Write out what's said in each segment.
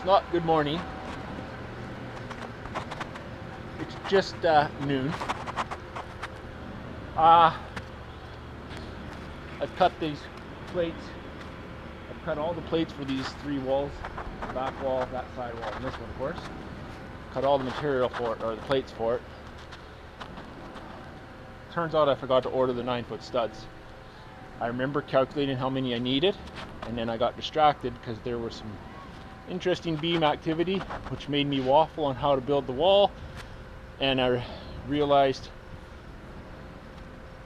not good morning. It's just noon. I've cut these plates. I've cut all the plates for these three walls. The back wall, that side wall, and this one, of course. Cut all the material for it, or the plates for it. Turns out I forgot to order the 9-foot studs. I remember calculating how many I needed, and then I got distracted because there was some interesting beam activity which made me waffle on how to build the wall, and I realized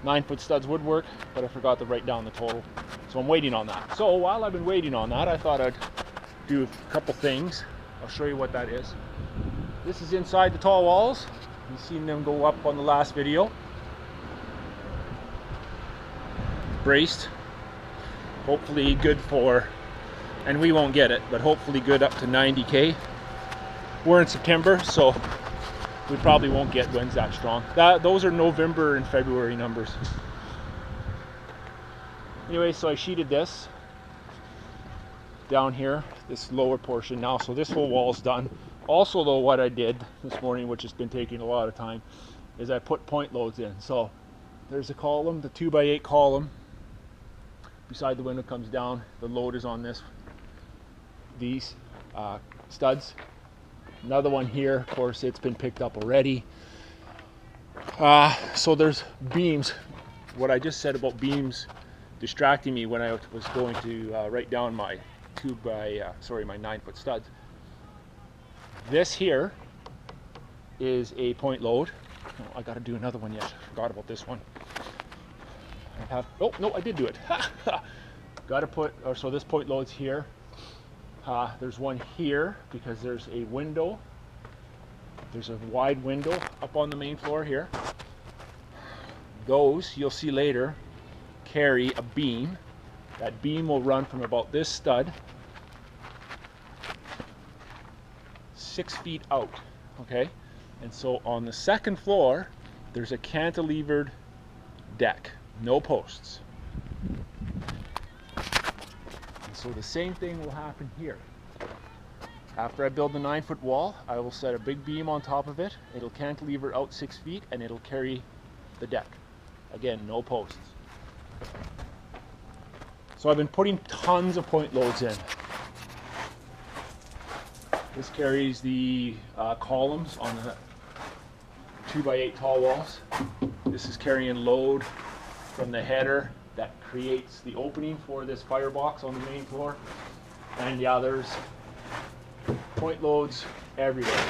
9-foot studs would work, but I forgot to write down the total. So I'm waiting on that. So while I've been waiting on that, I thought I'd do a couple things. I'll show you what that is. This is inside the tall walls. You've seen them go up on the last video. Braced, hopefully good for, and we won't get it, but hopefully good up to 90K. We're in September, so we probably won't get winds that strong. Those are November and February numbers. Anyway, so I sheeted this down here, this lower portion now, so this whole wall's done. Also though, what I did this morning, which has been taking a lot of time, is I put point loads in. So there's a column, the 2x8 column beside the window comes down. The load is on these studs. Another one here, of course, it's been picked up already. So there's beams. What I just said about beams distracting me when I was going to write down my my 9-foot studs. This here is a point load. Oh, I got to do another one yet. Forgot about this one. Oh no, I did do it. Got to put, so this point load's here. There's one here because there's a window. There's a wide window up on the main floor here. Those, you'll see later, carry a beam. That beam will run from about this stud 6 feet out, okay? And so on the second floor, there's a cantilevered deck, no posts. And so the same thing will happen here. After I build the 9-foot wall, I will set a big beam on top of it. It'll cantilever out 6 feet and it'll carry the deck. Again, no posts. So I've been putting tons of point loads in. This carries the columns on the 2x8 tall walls. This is carrying load from the header that creates the opening for this firebox on the main floor. And yeah, there's point loads everywhere.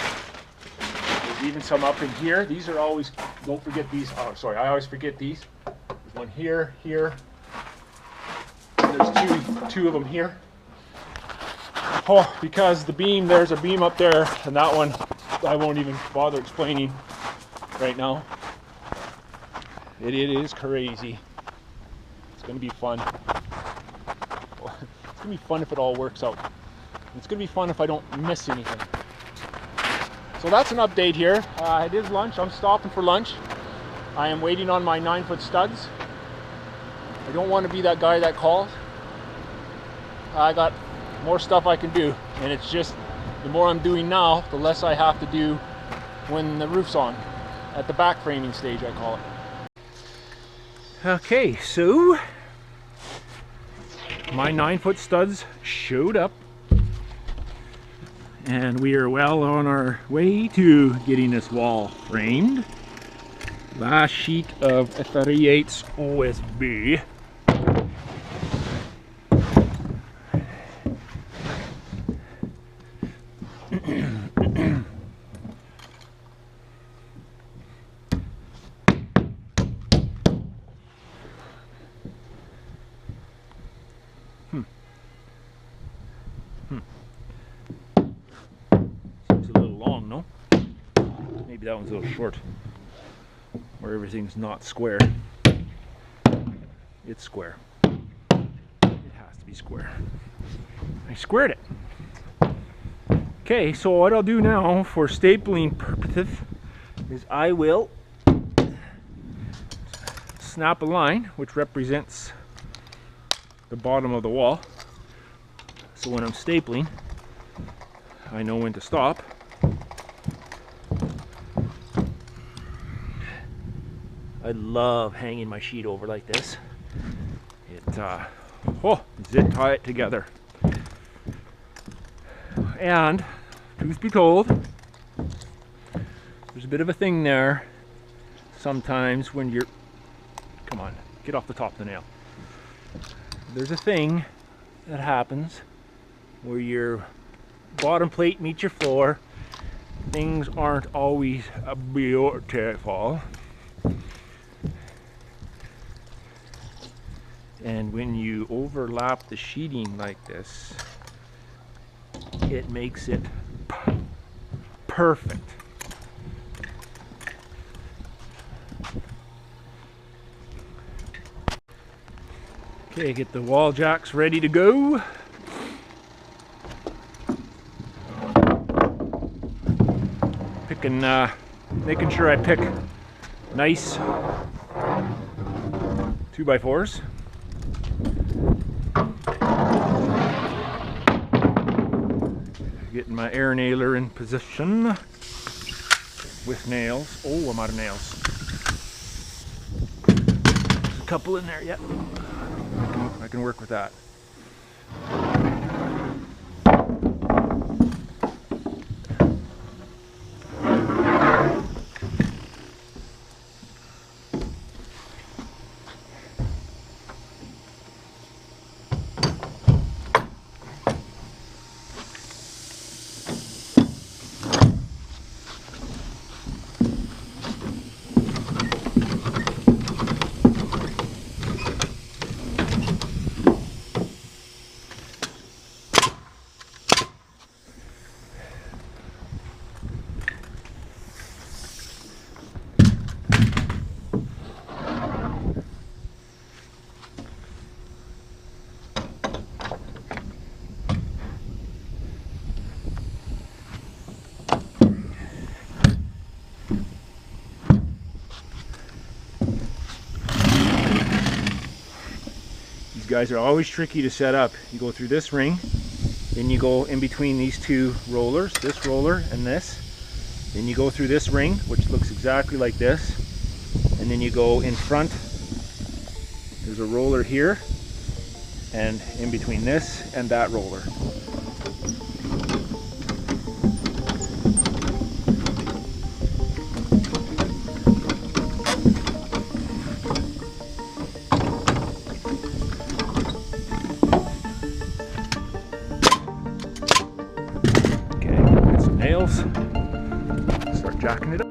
There's even some up in here. These are always, don't forget these. Oh, sorry, I always forget these. There's one here, here. There's two of them here. Oh, because the beam, there's a beam up there, and that one I won't even bother explaining right now. It is crazy. It's going to be fun. It's going to be fun if it all works out. It's going to be fun if I don't miss anything. So that's an update here. It is lunch. I'm stopping for lunch. I am waiting on my 9-foot studs. I don't want to be that guy that calls. I got more stuff I can do, and it's just the more I'm doing now, the less I have to do when the roof's on, at the back framing stage I call it. Okay, so my 9-foot studs showed up, and we are well on our way to getting this wall framed. Last sheet of 38 OSB. Seems a little long, no? Maybe that one's a little short, where everything's not square. It's square. It has to be square. I squared it. Okay, so what I'll do now for stapling purposes is I will snap a line which represents the bottom of the wall. So when I'm stapling, I know when to stop. I love hanging my sheet over like this. Zip tie it together. And, truth be told, there's a bit of a thing there sometimes when you're, come on, get off the top of the nail. There's a thing that happens where your bottom plate meets your floor. Things aren't always beautiful. And when you overlap the sheeting like this, it makes it perfect. Okay, get the wall jacks ready to go. Making sure I pick nice 2x4s. Getting my air nailer in position with nails. Oh, I'm out of nails. There's a couple in there yet. I can work with that. These guys are always tricky to set up. You go through this ring, then you go in between these two rollers, this roller and this. Then you go through this ring, which looks exactly like this. And then you go in front. There's a roller here, and in between this and that roller. Nails. Start jacking it up.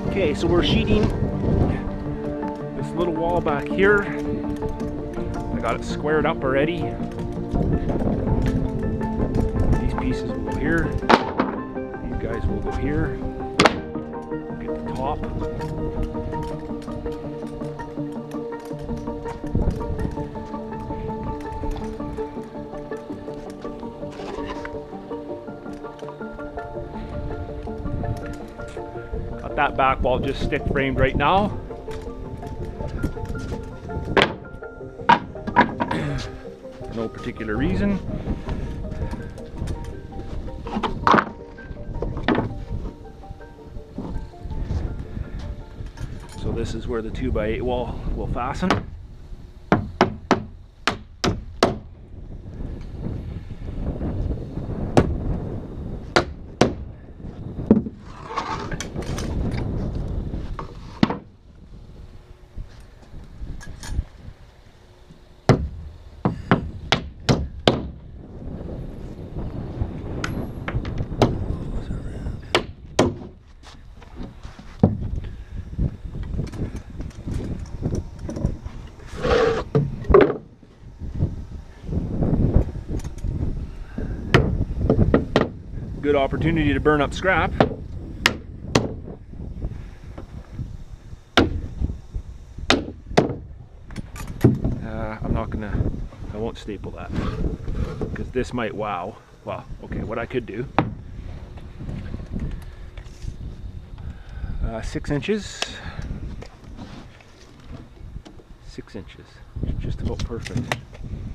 Okay, so we're sheeting this little wall back here. I got it squared up already. These pieces will go here. These guys will go here. Get the top. got that back wall just stick framed right now. For no particular reason. So this is where the 2x8 wall will fasten. Good opportunity to burn up scrap. I won't staple that because this might wow. Well, okay, what I could do, 6 inches, 6 inches, just about perfect.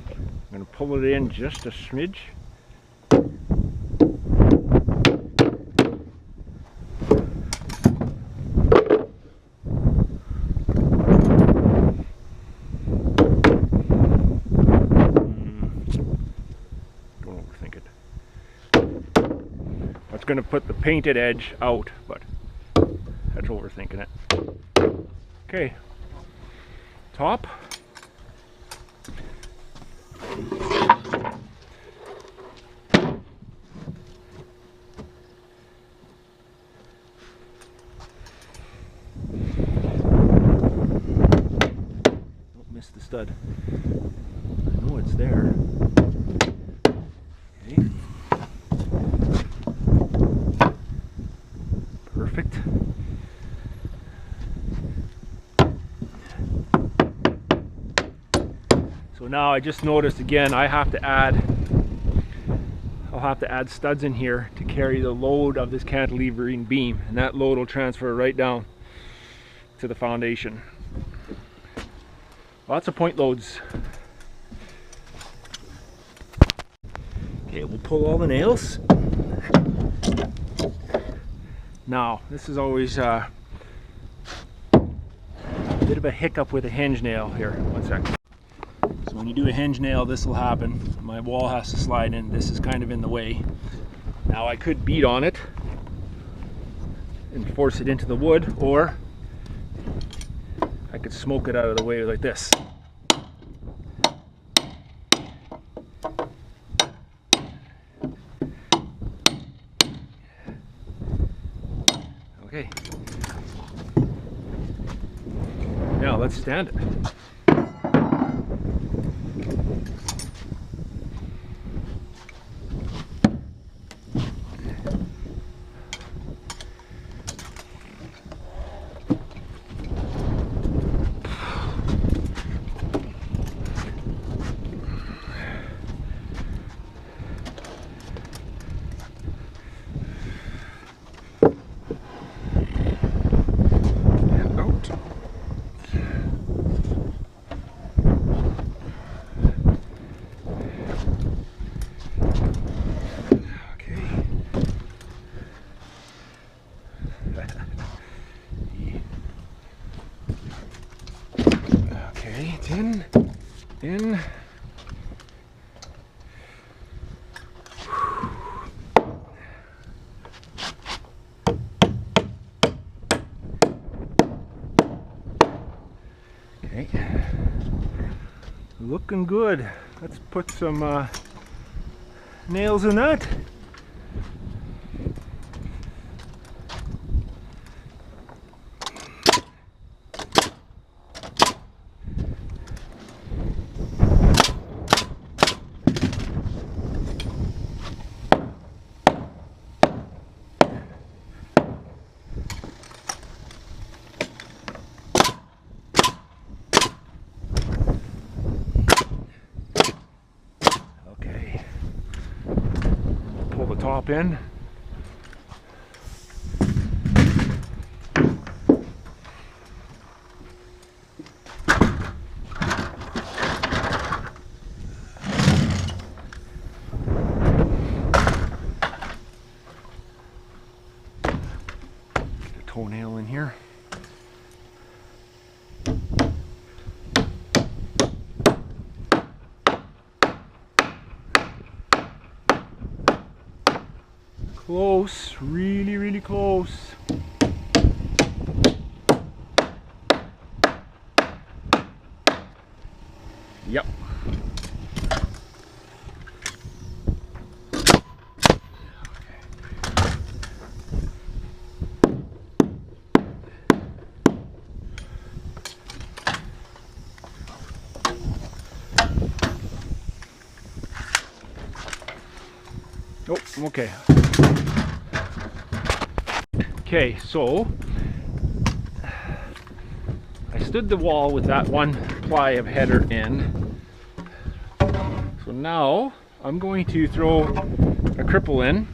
I'm going to pull it in just a smidge. Going to put the painted edge out, but that's overthinking it. Okay, top. Don't miss the stud. I know it's there. Okay. Perfect. So now I just noticed again I'll have to add studs in here to carry the load of this cantilevering beam, and that load will transfer right down to the foundation. Lots of point loads. Okay, we'll pull all the nails. Now, this is always a bit of a hiccup with a hinge nail here. One second. So when you do a hinge nail, this will happen. My wall has to slide in. This is kind of in the way. Now I could beat on it and force it into the wood, or I could smoke it out of the way like this. Okay. Now let's stand it. Okay, it's in. Okay, looking good. Let's put some nails in that. Top in. toenail in here. Close, really, really close. Yep. Oh, okay. Okay, so I stood the wall with that one ply of header in. So now I'm going to throw a cripple in.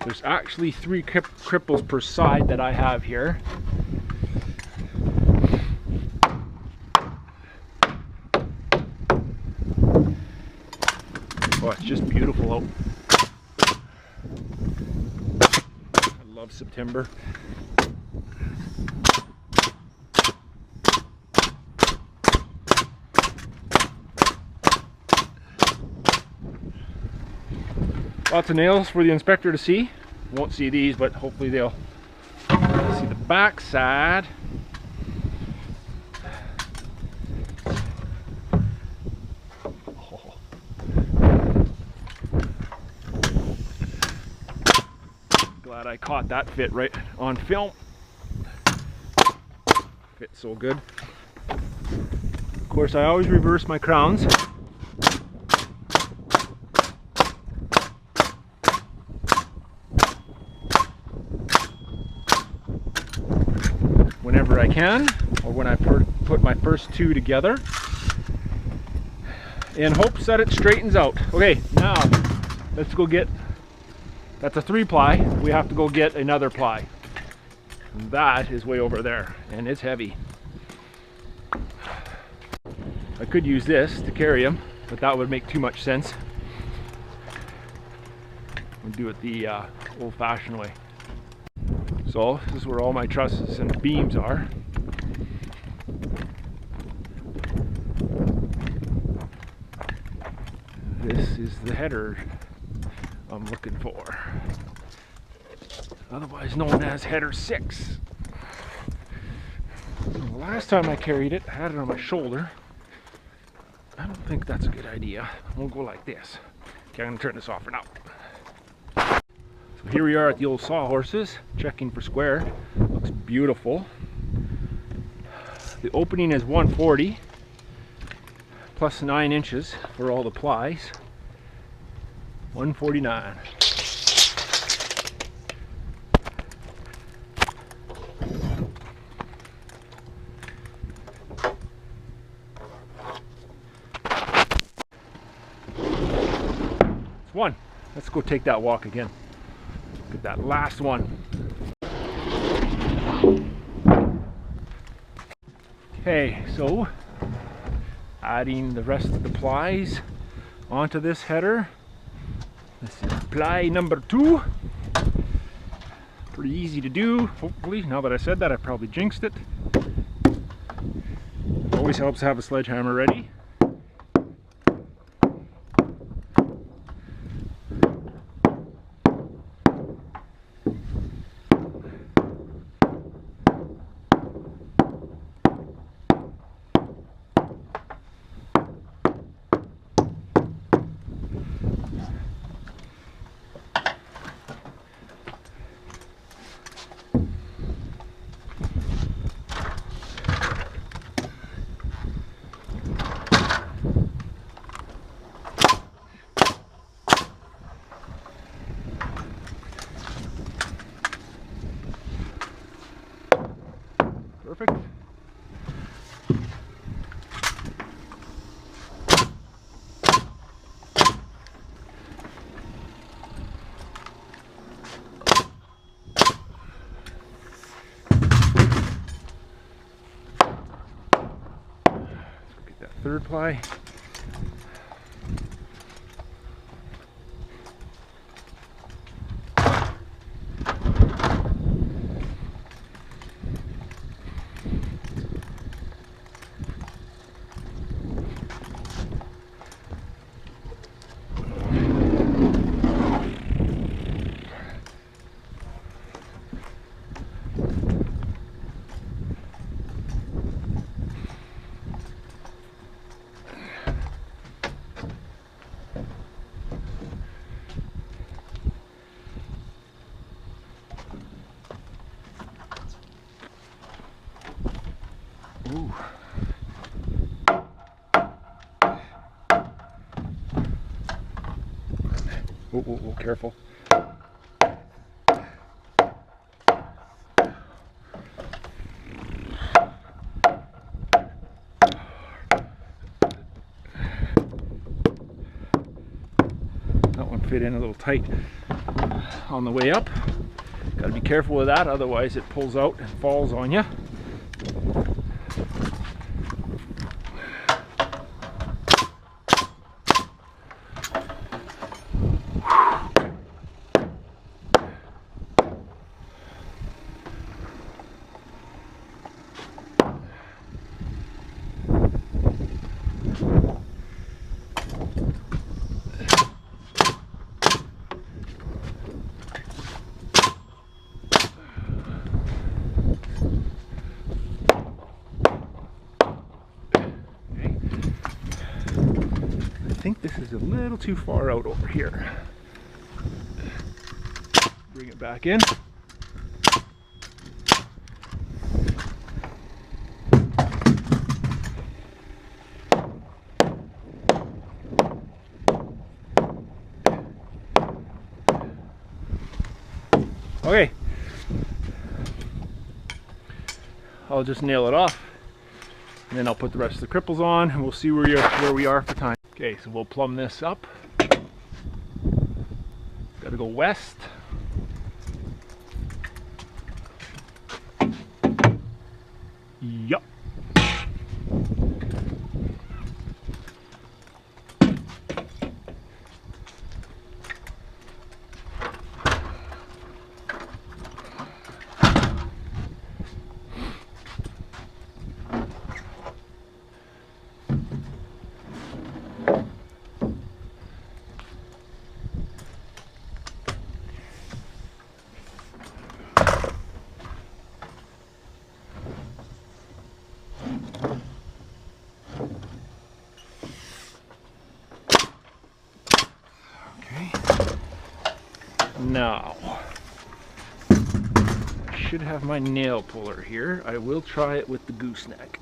There's actually 3 cripples per side that I have here. Oh, it's just beautiful out. I love September. Lots of nails for the inspector to see. Won't see these, but hopefully they'll see the back side. Oh. Glad I caught that fit right on film. Fits so good. Of course, I always reverse my crowns. Whenever I can, or when I put my first 2 together, in hopes that it straightens out. Okay, now let's go get, that's a 3-ply, we have to go get another ply. And that is way over there, and it's heavy. I could use this to carry them, but that would make too much sense. We'll do it the old-fashioned way. So this is where all my trusses and beams are. This is the header I'm looking for, otherwise known as header 6. So the last time I carried it, I had it on my shoulder. I don't think that's a good idea. We'll go like this. Okay, I'm gonna turn this off for now. So here we are at the old sawhorses, checking for square. Looks beautiful. The opening is 140 plus 9 inches for all the plies. 149. It's 1. Let's go take that walk again. Look at that last one. Okay, so adding the rest of the plies onto this header. This is ply number 2. Pretty easy to do, hopefully. Now that I said that, I probably jinxed it. Always helps to have a sledgehammer ready. Perfect. Let's get that 3rd ply. Whoa, careful. That one fit in a little tight on the way up. Got to be careful with that, otherwise it pulls out and falls on you. I think this is a little too far out over here. Bring it back in. Okay, I'll just nail it off, and then I'll put the rest of the cripples on, and we'll see where we are for time. Okay, so we'll plumb this up. Got to go west. Yup. Now, I should have my nail puller here. I will try it with the gooseneck.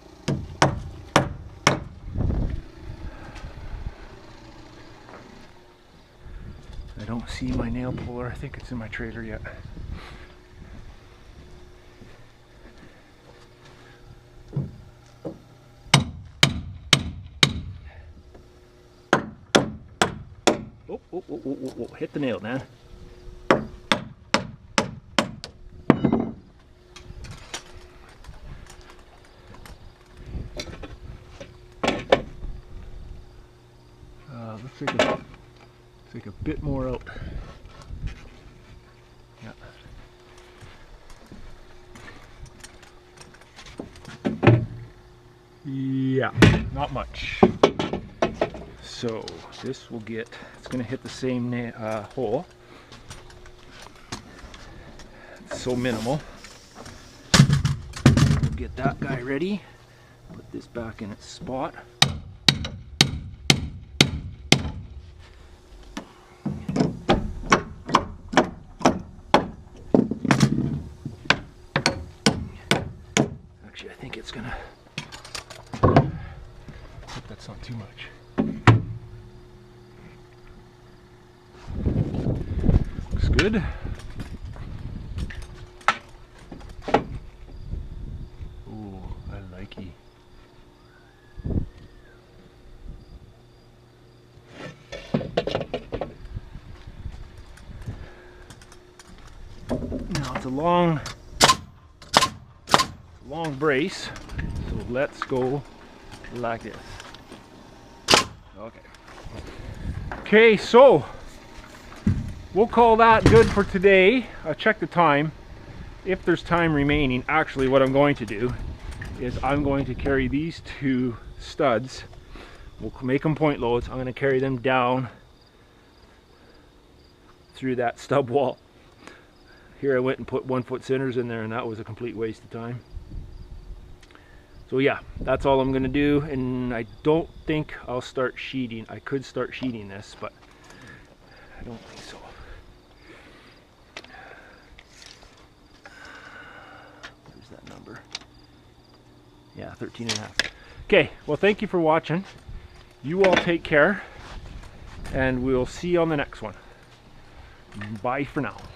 I don't see my nail puller. I think it's in my trailer yet. Oh, hit the nail, man. Let's take a bit more out. Yeah, not much. So this will get, it's going to hit the same hole. It's so minimal. We'll get that guy ready. Put this back in its spot. Actually, I think it's gonna, hope that's not too much. Looks good. Ooh, I like it. Now it's a long brace, so let's go like this. Okay, so we'll call that good for today. I'll check the time. If there's time remaining, actually what I'm going to do is I'm going to carry these two studs. We'll make them point loads. I'm going to carry them down through that stub wall. Here I went and put 1 foot centers in there, and that was a complete waste of time. So yeah, that's all I'm gonna do, and I don't think I'll start sheeting. I could start sheeting this, but I don't think so. Where's that number? Yeah, 13.5. Okay, well thank you for watching. You all take care, and we'll see you on the next one. Bye for now.